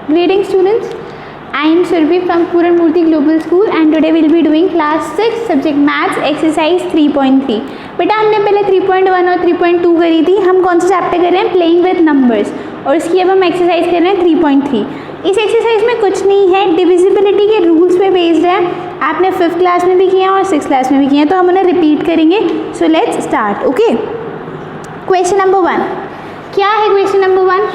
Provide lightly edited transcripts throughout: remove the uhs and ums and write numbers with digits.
Greetings students, I am Survi from Puran Murti Global School and today we will be doing class 6 subject maths exercise 3.3. बेटा हमने पहले 3.1 और 3.2 करी थी. हम कौन सा चैप्टर कर रहे हैं? Playing with numbers. और इसकी अब हम एक्सरसाइज कर रहे हैं 3.3. इस एक्सरसाइज में कुछ नहीं है, डिविजिबिलिटी के रूल्स पे बेस्ड है. आपने 5th क्लास में भी किया और 6th क्लास में भी किया, तो हम उन्हें रिपीट करेंगे. So let's start. Okay, question number 1. क्या है क्वेश्चन नंबर 1?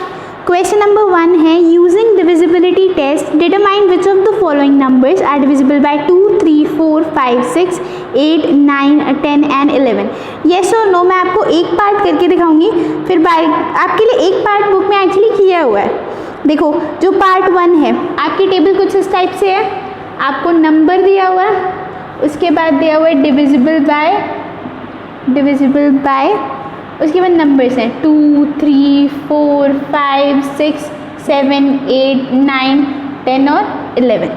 क्वेश्चन नंबर 1 है using divisibility test determine which of the following numbers are divisible by 2, 3, 4, 5, 6, 8, 9, 10 and 11. Yes और नो मैं आपको एक पार्ट करके दिखाऊंगी, फिर आपके लिए एक पार्ट बुक में एक्चुअली किया हुआ है. देखो जो पार्ट 1 है आपकी टेबल कुछ इस टाइप से है. आपको नंबर दिया हुआ है, उसके बाद दिया हुआ है डिविजिबल बाय, उसके बाद नंबर्स हैं 2, 3, 4, 5, 6, 7, 8, 9, 10 और 11.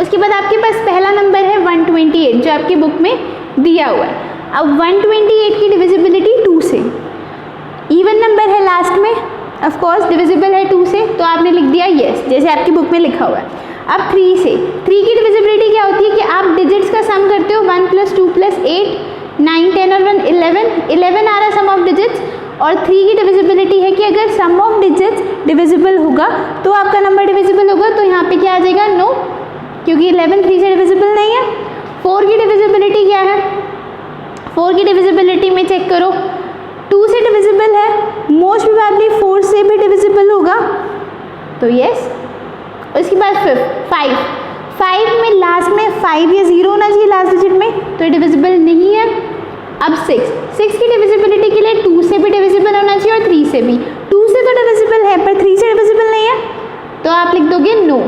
उसके बाद आपके पास पहला नंबर है 128 जो आपकी बुक में दिया हुआ है. अब 128 की डिविजिबिलिटी 2 से, इवन नंबर है लास्ट में, ऑफ कोर्स डिविजिबल है 2 से, तो आपने लिख दिया येस जैसे आपकी बुक में लिखा हुआ है. अब 3 से, 3 की डिविजिबिलिटी क्या होती है कि आप डिजिट्स का सम करते हो. 1 + 2 + 8, 9, 10 और 1 11 आ रहा सम ऑफ डिजिट्स. और 3 की डिविजिबिलिटी है कि अगर सम ऑफ डिजिट्स डिविजिबल होगा तो आपका नंबर डिविजिबल होगा. तो यहाँ पे क्या आ जाएगा? नो, क्योंकि 11 3 से डिविजिबल नहीं है. 4 की डिविजिबिलिटी क्या है? 4 की डिविजिबिलिटी में चेक करो, 2 से डिविजिबल है, मोस्ट प्रोबेबली 4 से भी डिविजिबल होगा, तो यस. उसके बाद 5 में लास्ट में 5 या 0 होना चाहिए लास्ट डिजिट में, तो ये डिविजिबल नहीं है. अब 6 की डिविजिबिलिटी के लिए 2 से भी डिविजिबल होना चाहिए और 3 से भी. 2 से तो डिविजिबल है पर 3 से डिविजिबल नहीं है, तो आप लिख दोगे नो.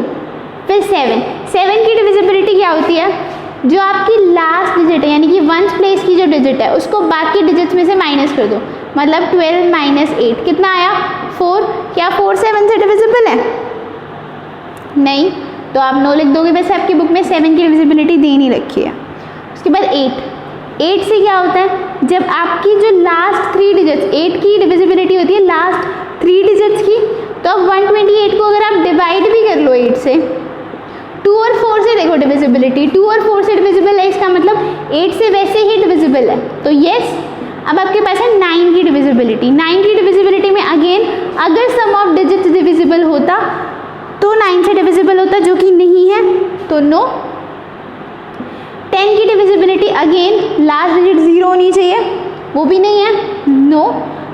फिर 7 की डिविजिबिलिटी क्या होती है? जो आपकी लास्ट डिजिट है यानी कि 1st प्लेस की जो डिजिट है उसको बाकी डिजिट्स में से माइनस कर दो, मतलब 12 - 8 कितना आया? 4. क्या 4 7 से डिविजिबल है? नहीं, तो आप नो लिख दोगे. वैसे आपकी बुक में 7 की डिविजिबिलिटी दे नहीं रखी है. उसके बाद 8 से क्या होता है? जब आपकी जो लास्ट 3 डिजिट्स, 8 की डिविजिबिलिटी होती है लास्ट 3 डिजिट्स की, तो अब 128 को अगर आप डिवाइड भी कर लो 8 से, 2 और 4 से देखो डिविजिबिलिटी, 2 और 4 से डिविजिबल है, इसका मतलब 8 से वैसे ही डिविजिबल है, तो येस. अब आपके पास है 9 की डिविजिबिलिटी. 9 की डिविजिबिलिटी में अगेन अगर सम ऑफ डिजिट्स डिविजिबल होता तो 9 से डिविजिबल होता, जो कि नहीं है, तो नो. 10 की डिविजिबिलिटी अगेन लास्ट डिजिट 0 होनी चाहिए, वो भी नहीं है, नो.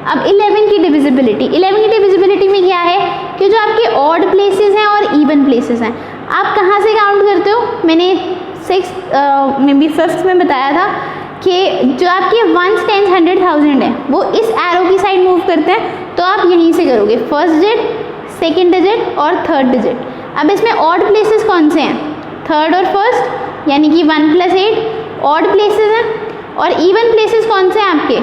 अब 11 की डिविजिबिलिटी में क्या है कि जो आपके ऑड प्लेसेस हैं और इवन प्लेसेस हैं, आप कहाँ से काउंट करते हो? मैंने 6th में भी 5th में बताया था कि जो आपके 1s 10s 100 1000 है वो इस एरो की साइड मूव करते हैं, तो आप यहीं से करोगे. 1st डिजिट, 2nd डिजिट और 3rd डिजिट. अब इसमें ऑड प्लेसेस कौन से हैं? 3rd और 1st, यानी कि 1 + 8 ऑड प्लेसेस हैं. और इवन प्लेसेस कौन से हैं आपके?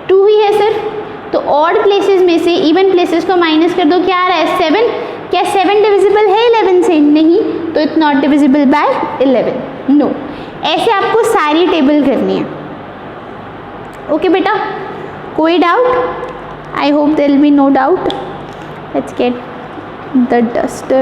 2 ही है सिर्फ. तो ऑड प्लेसेस में से इवन प्लेसेस को माइनस कर दो, क्या आ रहा है? 7. क्या 7 डिविजिबल है 11 से? नहीं, तो it's not divisible by 11, no. ऐसे आपको सारी टेबल करनी है. ओके बेटा, कोई doubt? I hope there will be no doubt. Let's get the duster.